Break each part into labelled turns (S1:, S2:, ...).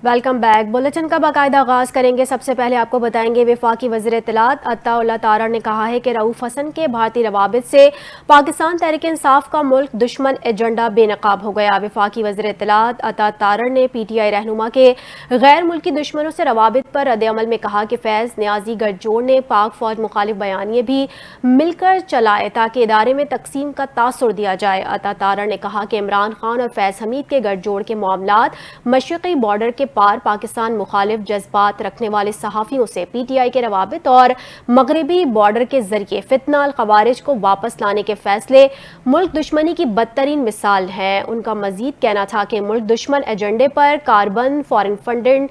S1: Welcome back. Bulletin کا باقاعدہ آغاز کریں گے۔ سب سے پہلے آپ کو بتائیں گے وفاقی وزیر اطلاعات عطا اللہ تارڑ نے کہا ہے کہ رؤوف حسن کے بھارتی روابط سے پاکستان تحریک انصاف کا ملک دشمن ایجنڈا بے نقاب ہو گیا۔ وفاقی وزیر اطلاعات عطا تارڑ نے پی ٹی آئی رہنما کے غیر ملکی دشمنوں سے روابط پر رد عمل میں کہا کہ فیض نیازی گٹھ نے پاک فوج مخالف بیانیے بھی مل کر چلائے تاکہ ادارے میں تقسیم کا تاثر دیا جائے۔ عطا تارڑ نے کہا کہ عمران خان اور فیض حمید کے گٹھ جوڑ کے معاملات مشرقی بارڈر کے پار پاکستان مخالف جذبات رکھنے والے صحافیوں سے پی ٹی آئی کے روابط اور مغربی بارڈر کے ذریعے فتنہ الخوارج کو واپس لانے کے فیصلے ملک دشمنی کی بدترین مثال ہے۔ ان کا مزید کہنا تھا کہ ملک دشمن ایجنڈے پر کاربن فارن فنڈنگ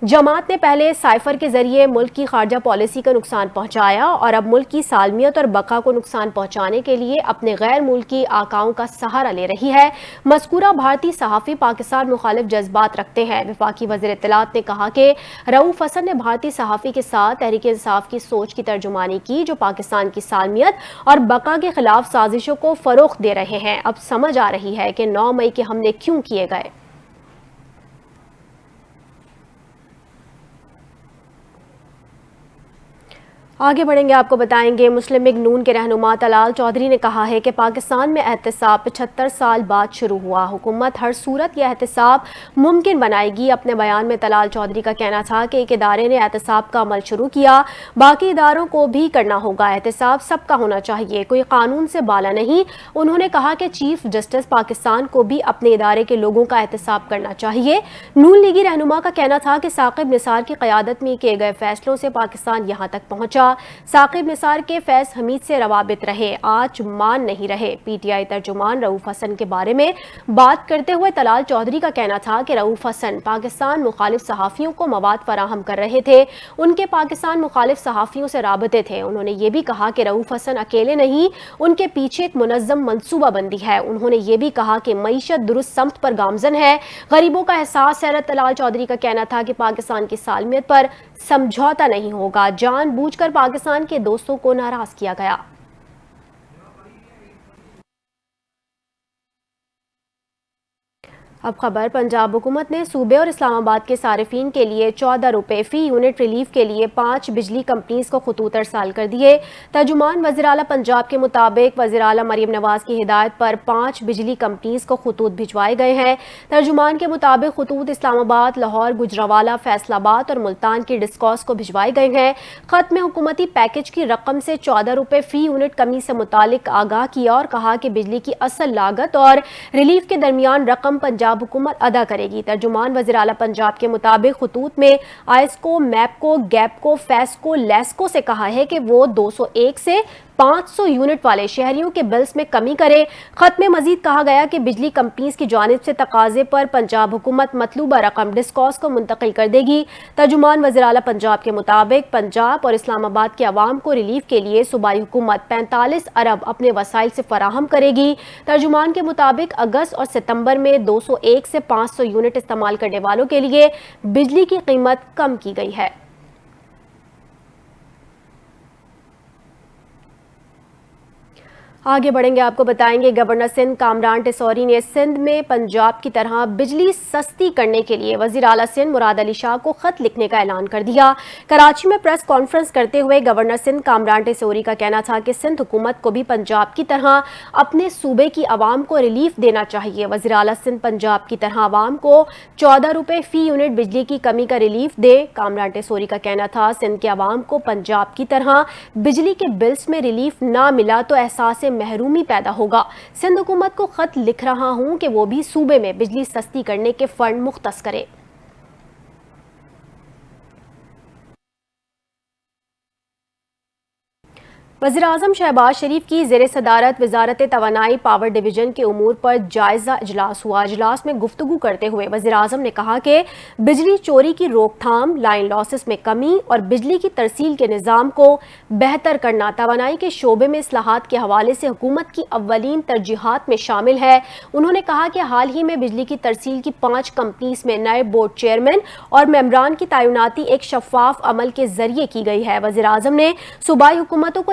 S1: جماعت نے پہلے سائفر کے ذریعے ملک کی خارجہ پالیسی کا نقصان پہنچایا اور اب ملک کی سالمیت اور بقا کو نقصان پہنچانے کے لیے اپنے غیر ملکی آقاؤں کا سہارا لے رہی ہے۔ مذکورہ بھارتی صحافی پاکستان مخالف جذبات رکھتے ہیں۔ وفاقی وزیر اطلاعات نے کہا کہ رؤوف حسن نے بھارتی صحافی کے ساتھ تحریک انصاف کی سوچ کی ترجمانی کی جو پاکستان کی سالمیت اور بقا کے خلاف سازشوں کو فروغ دے رہے ہیں۔ اب سمجھ آ رہی ہے کہ 9 مئی کے حملے کیوں کیے گئے۔ آگے بڑھیں گے۔ آپ کو بتائیں گے مسلم لیگ نون کے رہنما طلال چودھری نے کہا ہے کہ پاکستان میں احتساب 75 سال بعد شروع ہوا، حکومت ہر صورت یہ احتساب ممکن بنائے گی۔ اپنے بیان میں طلال چودھری کا کہنا تھا کہ ایک ادارے نے احتساب کا عمل شروع کیا، باقی اداروں کو بھی کرنا ہوگا۔ احتساب سب کا ہونا چاہیے، کوئی قانون سے بالا نہیں۔ انہوں نے کہا کہ چیف جسٹس پاکستان کو بھی اپنے ادارے کے لوگوں کا احتساب کرنا چاہیے۔ نون لیگی رہنما کا کہنا تھا کہ ثاقب نثار کی قیادت میں کیے گئے فیصلوں سے پاکستان یہاں تک پہنچا۔ ثاقب نثار کے فیض حمید سے روابط رہے، آج مان نہیں رہے۔ پی ٹی آئی ترجمان رؤوف حسن کے بارے میں بات کرتے ہوئے طلال چودھری کا کہنا تھا کہ رؤوف حسن پاکستان مخالف صحافیوں کو مواد فراہم کر رہے تھے، ان کے پاکستان مخالف صحافیوں سے رابطے تھے۔ انہوں نے یہ بھی کہا کہ رؤوف حسن اکیلے نہیں، ان کے پیچھے ایک منظم منصوبہ بندی ہے۔ انہوں نے یہ بھی کہا کہ معیشت درست سمت پر گامزن ہے، غریبوں کا احساس ہے۔ طلال چودھری کا کہنا تھا کہ پاکستان کی سالمیت پر سمجھوتا نہیں ہوگا، جان بوجھ کر پاکستان کے دوستوں کو ناراض کیا گیا۔ اب خبر پنجاب حکومت نے صوبے اور اسلام آباد کے صارفین کے لیے 14 روپے فی یونٹ ریلیف کے لیے 5 بجلی کمپنیز کو خطوط ارسال کر دیے۔ ترجمان وزیر اعلیٰ پنجاب کے مطابق وزیر اعلیٰ مریم نواز کی ہدایت پر 5 بجلی کمپنیز کو خطوط بھجوائے گئے ہیں۔ ترجمان کے مطابق خطوط اسلام آباد، لاہور، گجرانوالہ، فیصل آباد اور ملتان کی ڈسکوز کو بھجوائے گئے ہیں۔ خط میں حکومتی پیکج کی رقم سے 14 روپے فی یونٹ کمی سے متعلق آگاہ کیا اور کہا کہ بجلی کی اصل لاگت اور ریلیف کے درمیان رقم پنجاب حکومت ادا کرے گی۔ ترجمان وزیر اعلیٰ پنجاب کے مطابق خطوط میں آئسکو، میپکو، گیپکو، فیسکو، لیسکو سے کہا ہے کہ وہ 201 سے 500 یونٹ والے شہریوں کے بلز میں کمی کرے۔ خط میں مزید کہا گیا کہ بجلی کمپنیز کی جانب سے تقاضے پر پنجاب حکومت مطلوبہ رقم ڈسکوز کو منتقل کر دے گی۔ ترجمان وزیر اعلیٰ پنجاب کے مطابق پنجاب اور اسلام آباد کے عوام کو ریلیف کے لیے صوبائی حکومت 45 ارب اپنے وسائل سے فراہم کرے گی۔ ترجمان کے مطابق اگست اور ستمبر میں 201 سے 500 یونٹ استعمال کرنے والوں کے لیے بجلی کی قیمت کم کی گئی ہے۔ آگے بڑھیں گے۔ آپ کو بتائیں گے گورنر سندھ کامران ٹیسوری نے سندھ میں پنجاب کی طرح بجلی سستی کرنے کے لیے وزیر اعلیٰ سندھ مراد علی شاہ کو خط لکھنے کا اعلان کر دیا۔ کراچی میں پریس کانفرنس کرتے ہوئے گورنر سندھ کامران ٹیسوری کا کہنا تھا کہ سندھ حکومت کو بھی پنجاب کی طرح اپنے صوبے کی عوام کو ریلیف دینا چاہیے۔ وزیر اعلیٰ سندھ پنجاب کی طرح عوام کو 14 روپے فی یونٹ بجلی کی کمی کا ریلیف دے۔ کامران ٹیسوری کا کہنا تھا سندھ کے عوام کو پنجاب کی طرح بجلی کے بلز میں ریلیف نہ ملا تو احساس محرومی پیدا ہوگا۔ سندھ حکومت کو خط لکھ رہا ہوں کہ وہ بھی صوبے میں بجلی سستی کرنے کے فنڈ مختص کرے۔ وزیراعظم شہباز شریف کی زیر صدارت وزارت توانائی پاور ڈویژن کے امور پر جائزہ اجلاس ہوا۔ اجلاس میں گفتگو کرتے ہوئے وزیراعظم نے کہا کہ بجلی چوری کی روک تھام، لائن لاسز میں کمی اور بجلی کی ترسیل کے نظام کو بہتر کرنا توانائی کے شعبے میں اصلاحات کے حوالے سے حکومت کی اولین ترجیحات میں شامل ہے۔ انہوں نے کہا کہ حال ہی میں بجلی کی ترسیل کی 5 کمپنیز میں نئے بورڈ چیئرمین اور ممبران کی تعیناتی ایک شفاف عمل کے ذریعے کی گئی ہے۔ وزیراعظم نے صوبائی حکومتوں کو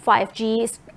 S1: 5G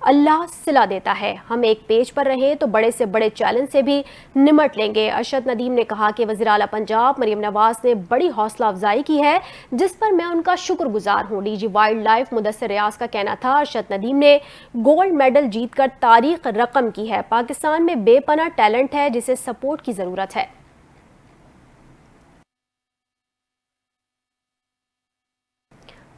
S1: اللہ صلہ دیتا ہے، ہم ایک پیج پر رہیں تو بڑے سے بڑے چیلنج سے بھی نمٹ لیں گے۔ ارشد ندیم نے کہا کہ وزیر اعلیٰ پنجاب مریم نواز نے بڑی حوصلہ افزائی کی ہے جس پر میں ان کا شکر گزار ہوں۔ D G wildlife Mudassar Riaz کا کہنا تھا ارشد ندیم نے گولڈ میڈل جیت کر تاریخ رقم کی ہے۔ پاکستان میں بے پناہ ٹیلنٹ ہے جسے سپورٹ کی ضرورت ہے۔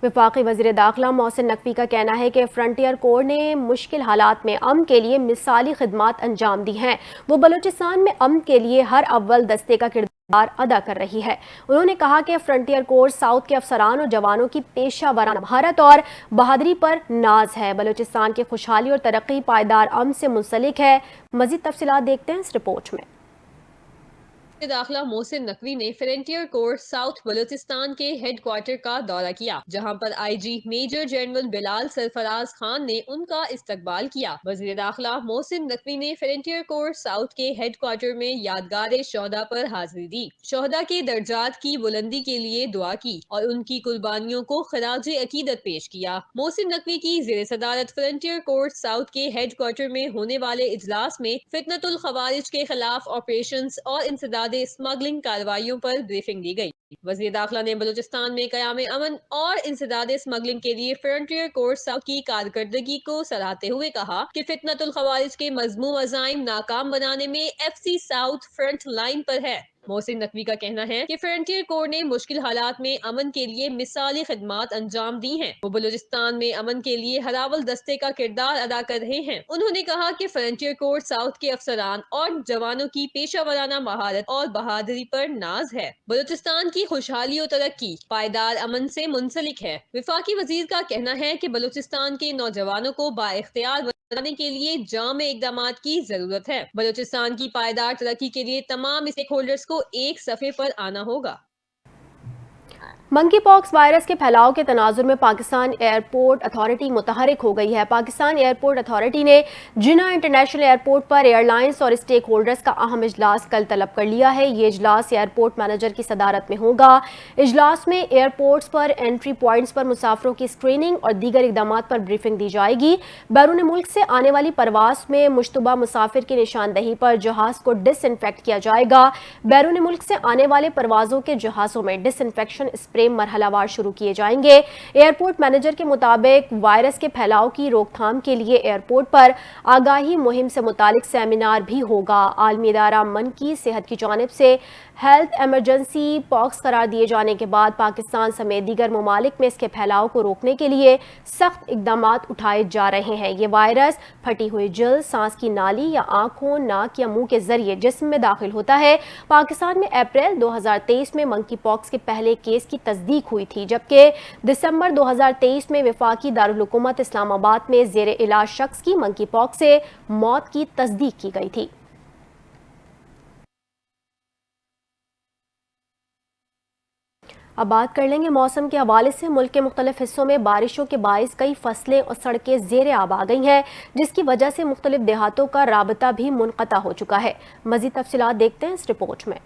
S1: وفاقی وزیر داخلہ محسن نقوی کا کہنا ہے کہ فرنٹیئر کورps نے مشکل حالات میں امن کے لیے مثالی خدمات انجام دی ہیں۔ وہ بلوچستان میں امن کے لیے ہر اول دستے کا کردار ادا کر رہی ہے۔ انہوں نے کہا کہ فرنٹیئر کورس ساؤتھ کے افسران اور جوانوں کی پیشہ ورانہ مہارت اور بہادری پر ناز ہے۔ بلوچستان کی خوشحالی اور ترقی پائیدار امن سے منسلک ہے۔ مزید تفصیلات دیکھتے ہیں اس رپورٹ میں۔
S2: داخلہ محسن نقوی نے فرنٹیئر کورس ساؤتھ بلوچستان کے ہیڈ کوارٹر کا دورہ کیا، جہاں پر آئی جی میجر جنرل بلال سرفراز خان نے ان کا استقبال کیا۔ وزیر داخلہ محسن نقوی نے فرنٹیئر کورس ساؤتھ کے ہیڈ کوارٹر میں یادگار شہداء پر حاضری دی، شہداء کے درجات کی بلندی کے لیے دعا کی اور ان کی قربانیوں کو خراج عقیدت پیش کیا۔ محسن نقوی کی زیر صدارت فرنٹیئر کورس ساؤتھ کے ہیڈ کوارٹر میں ہونے والے اجلاس میں فتنۃ الخوارج کے خلاف آپریشنز اور انسداد اسمگلنگ کارروائیوں پر بریفنگ دی گئی۔ وزیر داخلہ نے بلوچستان میں قیام امن اور انسداد اسمگلنگ کے لیے فرنٹیئر کورس ساؤتھ کی کارکردگی کو سراہتے ہوئے کہا کہ فتنۃ الخوارج کے مذموم عزائم ناکام بنانے میں F C south front line پر ہے۔ محسن نقوی کا کہنا ہے کہ فرنٹیئر کورps نے مشکل حالات میں امن کے لیے مثالی خدمات انجام دی ہیں۔ وہ بلوچستان میں امن کے لیے ہر اول دستے کا کردار ادا کر رہے ہیں۔ انہوں نے کہا کہ فرنٹیئر کورس ساؤتھ کے افسران اور جوانوں کی پیشہ ورانہ مہارت اور بہادری پر ناز ہے۔ بلوچستان کی خوشحالی اور ترقی پائیدار امن سے منسلک ہے۔ وفاقی وزیر کا کہنا ہے کہ بلوچستان کے نوجوانوں کو بااختیار بنانے کے لیے جامع اقدامات کی ضرورت ہے۔ بلوچستان کی پائیدار ترقی کے لیے تمام اسٹیک ہولڈرز کو ایک صفحے پر آنا ہوگا۔
S1: منکی پاکس وائرس کے پھیلاؤ کے تناظر میں پاکستان ایئرپورٹ اتھارٹی متحرک ہو گئی ہے۔ پاکستان ایئرپورٹ اتھارٹی نے جنہ انٹرنیشنل ایئرپورٹ پر ایئر لائنز اور اسٹیک ہولڈرز کا اہم اجلاس کل طلب کر لیا ہے۔ یہ اجلاس ایئرپورٹ مینیجر کی صدارت میں ہوگا۔ اجلاس میں ایئرپورٹس پر انٹری پوائنٹس پر مسافروں کی اسکریننگ اور دیگر اقدامات پر بریفنگ دی جائے گی۔ بیرون ملک سے آنے والی پرواز میں مشتبہ مسافر کی نشاندہی پر جہاز کو ڈس انفیکٹ کیا جائے گا۔ بیرون ملک سے آنے والے پروازوں کے جہازوں میں ڈس انفیکشن اسپرے مرحلہ وار شروع کیے جائیں گے۔ ایئرپورٹ مینیجر کے مطابق وائرس کے پھیلاؤ کی روک تھام کے لیے ایئرپورٹ پر آگاہی مہم سے متعلق سیمینار بھی ہوگا۔ عالمی ادارہ منکی صحت کی جانب سے ہیلتھ ایمرجنسی پاکس قرار دیے جانے کے بعد پاکستان سمیت دیگر ممالک میں اس کے پھیلاؤ کو روکنے کے لیے سخت اقدامات اٹھائے جا رہے ہیں۔ یہ وائرس پھٹی ہوئی جلد، سانس کی نالی یا آنکھوں، ناک یا منہ کے ذریعے جسم میں داخل ہوتا ہے۔ پاکستان میں اپریل 2023 میں منکی پاکس کے پہلے کیس کی تصدیق ہوئی تھی، جبکہ دسمبر 2023 میں وفاقی دارالحکومت اسلام آباد میں زیر علاج شخص کی منکی پاکس سے موت کی تصدیق کی گئی تھی۔ اب بات کر لیں گے موسم کے حوالے سے۔ ملک کے مختلف حصوں میں بارشوں کے باعث کئی فصلیں اور سڑکیں زیر آب آ گئی ہیں، جس کی وجہ سے مختلف دیہاتوں کا رابطہ بھی منقطع ہو چکا ہے۔ مزید تفصیلات دیکھتے ہیں اس رپورٹ میں۔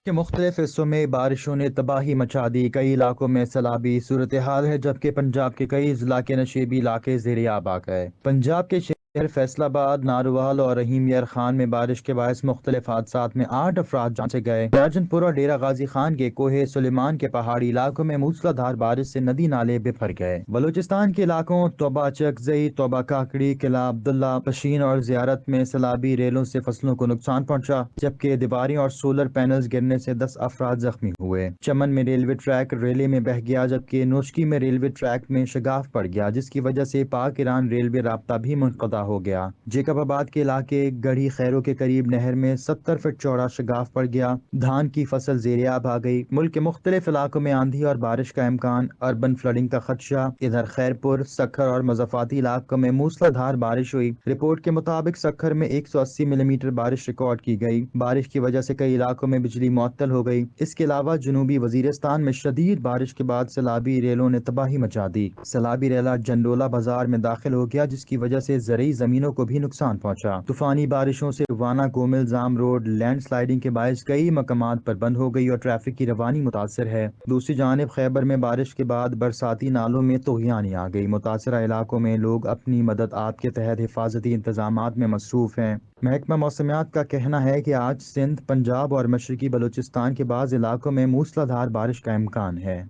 S3: کہ مختلف حصوں میں بارشوں نے تباہی مچا دی، کئی علاقوں میں سیلابی صورتحال ہے، جبکہ پنجاب کے کئی اضلاع کے نشیبی علاقے زیر آب آ گئے۔ پنجاب کے شہر فیصل آباد، ناروال اور رحیم یار خان میں بارش کے باعث مختلف حادثات میں 8 افراد جان سے گئے۔ راجن پور اور ڈیرہ غازی خان کے کوہ سلیمان کے پہاڑی علاقوں میں موسلا دھار بارش سے ندی نالے بفر گئے۔ بلوچستان کے علاقوں توبہ چکزئی، توبہ کاکڑی، قلعہ عبداللہ، پشین اور زیارت میں سیلابی ریلوں سے فصلوں کو نقصان پہنچا، جبکہ دیواریں اور سولر پینلز گرنے سے 10 افراد زخمی ہوئے۔ چمن میں ریلوے ٹریک ریلے میں بہہ گیا، جبکہ نوشکی میں ریلوے ٹریک میں شگاف پڑ گیا، جس کی وجہ سے پاک ایران ریلوے رابطہ بھی منقطع ہو گیا۔ جیکب آباد کے علاقے گڑھی خیروں کے قریب نہر میں 70 فٹ چوڑا شگاف پڑ گیا، دھان کی فصل زیر آب آ گئی۔ ملک کے مختلف علاقوں میں آندھی اور بارش کا امکان، اربن فلڈنگ کا خدشہ۔ ادھر خیرپور، سکھر اور مضافاتی علاقوں میں موسلا دھار بارش ہوئی۔ رپورٹ کے مطابق سکھر میں 180 ملی میٹر بارش ریکارڈ کی گئی۔ بارش کی وجہ سے کئی علاقوں میں بجلی معطل ہو گئی۔ اس کے علاوہ جنوبی وزیرستان میں شدید بارش کے بعد سیلابی ریلوں نے تباہی مچا دی۔ سیلابی ریلا جنڈولا بازار میں داخل ہو گیا، جس کی وجہ سے زرعی زرعی زمینوں کو بھی نقصان پہنچا۔ طوفانی بارشوں سے وانا کومل زام روڈ لینڈ سلائیڈنگ کے باعث کئی مقامات پر بند ہو گئی اور ٹریفک کی روانی متاثر ہے۔ دوسری جانب خیبر میں بارش کے بعد برساتی نالوں میں طغیانی آ گئی۔ متاثرہ علاقوں میں لوگ اپنی مدد آپ کے تحت حفاظتی انتظامات میں مصروف ہیں۔ محکمہ موسمیات کا کہنا ہے کہ آج سندھ، پنجاب اور مشرقی بلوچستان کے بعض علاقوں میں موسلا دھار بارش کا امکان ہے۔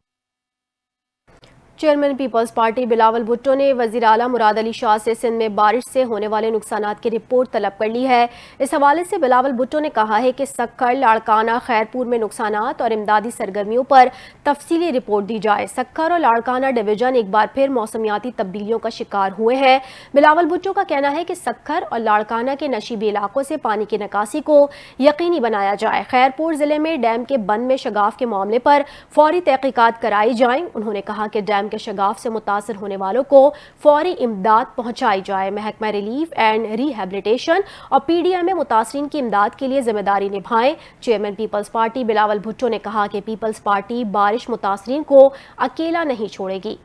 S1: چیئرمین پیپلز پارٹی بلاول بھٹو نے وزیر اعلیٰ مراد علی شاہ سے سندھ میں بارش سے ہونے والے نقصانات کی رپورٹ طلب کر لی ہے۔ اس حوالے سے بلاول بھٹو نے کہا ہے کہ سکھر، لاڑکانہ، خیرپور میں نقصانات اور امدادی سرگرمیوں پر تفصیلی رپورٹ دی جائے۔ سکھر اور لاڑکانہ ڈویژن ایک بار پھر موسمیاتی تبدیلیوں کا شکار ہوئے ہیں۔ بلاول بھٹو کا کہنا ہے کہ سکھر اور لاڑکانہ کے نشیبی علاقوں سے پانی کی نکاسی کو یقینی بنایا جائے۔ خیرپور ضلع میں ڈیم کے بند میں شگاف کے معاملے پر فوری تحقیقات کرائی جائیں۔ انہوں نے کہا کہ ڈیم کے شگاف سے متاثر ہونے والوں کو فوری امداد پہنچائی جائے۔ محکمہ ریلیف اینڈ ری ہیبلیٹیشن اور پی ڈی ایم متاثرین کی امداد کے لیے ذمہ داری نبھائیں۔ چیئرمین پیپلز پارٹی بلاول بھٹو نے کہا کہ پیپلز پارٹی بارش متاثرین کو اکیلا نہیں چھوڑے گی۔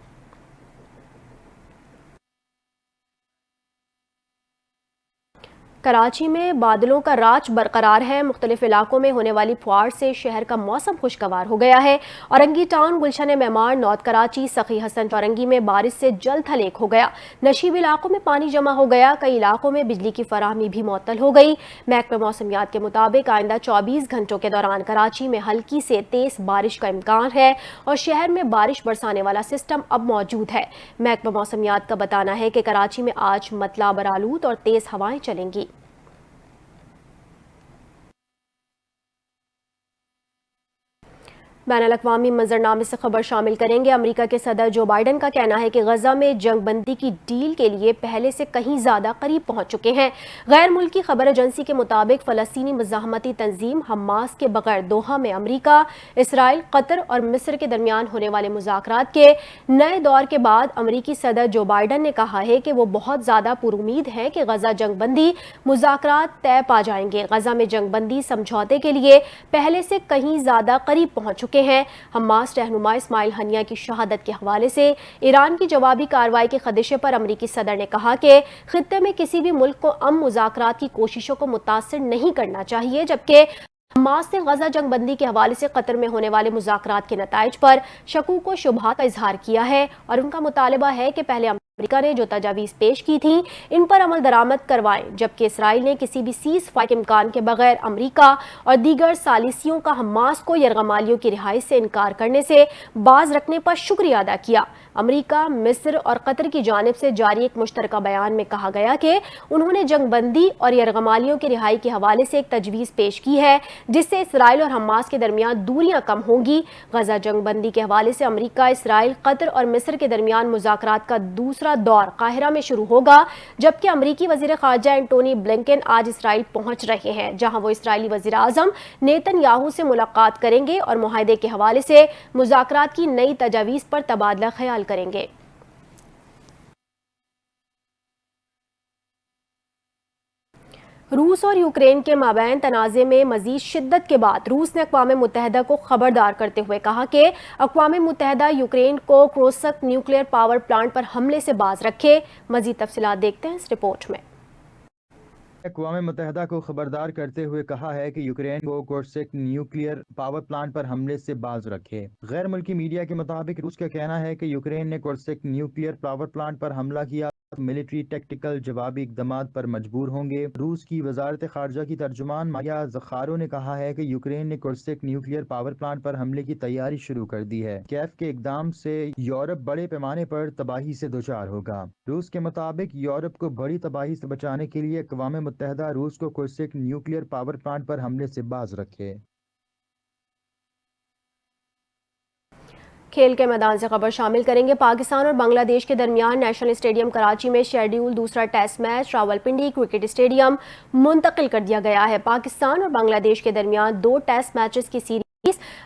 S1: کراچی میں بادلوں کا راج برقرار ہے۔ مختلف علاقوں میں ہونے والی پھوار سے شہر کا موسم خوشگوار ہو گیا ہے۔ اورنگی ٹاؤن، گلشن معمار، نارتھ کراچی، سخی حسن چورنگی میں بارش سے جل تھل ایک ہو گیا۔ نشیبی علاقوں میں پانی جمع ہو گیا۔ کئی علاقوں میں بجلی کی فراہمی بھی معطل ہو گئی۔ محکمہ موسمیات کے مطابق آئندہ 24 گھنٹوں کے دوران کراچی میں ہلکی سے تیز بارش کا امکان ہے اور شہر میں بارش برسانے والا سسٹم اب موجود ہے۔ محکمہ موسمیات کا بتانا ہے کہ کراچی میں آج مطلع برآلود اور تیز ہوائیں چلیں گی۔ بین الاقوامی منظرنامے سے خبر شامل کریں گے۔ امریکہ کے صدر جو بائیڈن کا کہنا ہے کہ غزہ میں جنگ بندی کی ڈیل کے لیے پہلے سے کہیں زیادہ قریب پہنچ چکے ہیں۔ غیر ملکی خبر ایجنسی کے مطابق فلسطینی مزاحمتی تنظیم حماس کے بغیر دوحہ میں امریکہ، اسرائیل، قطر اور مصر کے درمیان ہونے والے مذاکرات کے نئے دور کے بعد امریکی صدر جو بائیڈن نے کہا ہے کہ وہ بہت زیادہ پر امید ہیں کہ غزہ جنگ بندی مذاکرات طے پا جائیں گے۔ غزہ میں جنگ بندی سمجھوتے کے لیے پہلے سے کہیں زیادہ قریب پہنچ چکے ہیں۔ حماس رہنما اسماعیل ہنیہ کی شہادت کے حوالے سے ایران کی جوابی کارروائی کے خدشے پر امریکی صدر نے کہا کہ خطے میں کسی بھی ملک کو امن مذاکرات کی کوششوں کو متاثر نہیں کرنا چاہیے، جبکہ حماس نے غزہ جنگ بندی کے حوالے سے قطر میں ہونے والے مذاکرات کے نتائج پر شکوک و شبہات کا اظہار کیا ہے اور ان کا مطالبہ ہے کہ پہلے امریکہ نے جو تجاویز پیش کی تھیں ان پر عمل درآمد کروائیں، جبکہ اسرائیل نے کسی بھی سیز فائر کے امکان کے بغیر امریکہ اور دیگر ثالثیوں کا حماس کو یرغمالیوں کی رہائی سے انکار کرنے سے باز رکھنے پر شکریہ ادا کیا۔ امریکہ، مصر اور قطر کی جانب سے جاری ایک مشترکہ بیان میں کہا گیا کہ انہوں نے جنگ بندی اور یرغمالیوں کی رہائی کے حوالے سے ایک تجویز پیش کی ہے جس سے اسرائیل اور حماس کے درمیان دوریاں کم ہوں گی۔ غزہ جنگ بندی کے حوالے سے امریکہ، اسرائیل، قطر اور مصر کے درمیان مذاکرات کا دوسرا دور قاہرہ میں شروع ہوگا، جبکہ امریکی وزیر خارجہ اینٹونی بلنکن آج اسرائیل پہنچ رہے ہیں، جہاں وہ اسرائیلی وزیر اعظم نیتن یاہو سے ملاقات کریں گے اور معاہدے کے حوالے سے مذاکرات کی نئی تجاویز پر تبادلہ خیال کریں گے۔ روس اور یوکرین کے مابین تنازع میں مزید شدت کے بعد روس نے اقوام متحدہ کو خبردار کرتے ہوئے کہا کہ اقوام متحدہ یوکرین کو کروسک نیوکلیئر پاور پلانٹ پر حملے سے باز رکھے۔ مزید تفصیلات دیکھتے ہیں اس رپورٹ میں۔
S3: اقوام متحدہ کو خبردار کرتے ہوئے کہا ہے کہ یوکرین کو کورسک نیوکلیئر پاور پلانٹ پر حملے سے باز رکھے۔ غیر ملکی میڈیا کے مطابق روس کا کہنا ہے کہ یوکرین نے کورسک نیوکلیئر پاور پلانٹ پر حملہ کیا، ملٹری ٹیکٹیکل جوابی اقدامات پر مجبور ہوں گے۔ روس کی وزارت خارجہ کی ترجمان مایا زخارو نے کہا ہے کہ یوکرین نے کورسک نیوکلیئر پاور پلانٹ پر حملے کی تیاری شروع کر دی ہے۔ کیف کے اقدام سے یورپ بڑے پیمانے پر تباہی سے دوچار ہوگا۔ روس کے مطابق یورپ کو بڑی تباہی سے بچانے کے لیے اقوام متحدہ روس کو کورسک نیوکلیئر پاور پلانٹ پر حملے سے باز رکھے۔
S1: کھیل کے میدان سے خبر شامل کریں گے۔ پاکستان اور بنگلہ دیش کے درمیان نیشنل اسٹیڈیم کراچی میں شیڈیول دوسرا test match Rawalpindi cricket stadium منتقل کر دیا گیا ہے۔ پاکستان اور بنگلہ دیش کے درمیان 2 ٹیسٹ میچز کی سیریز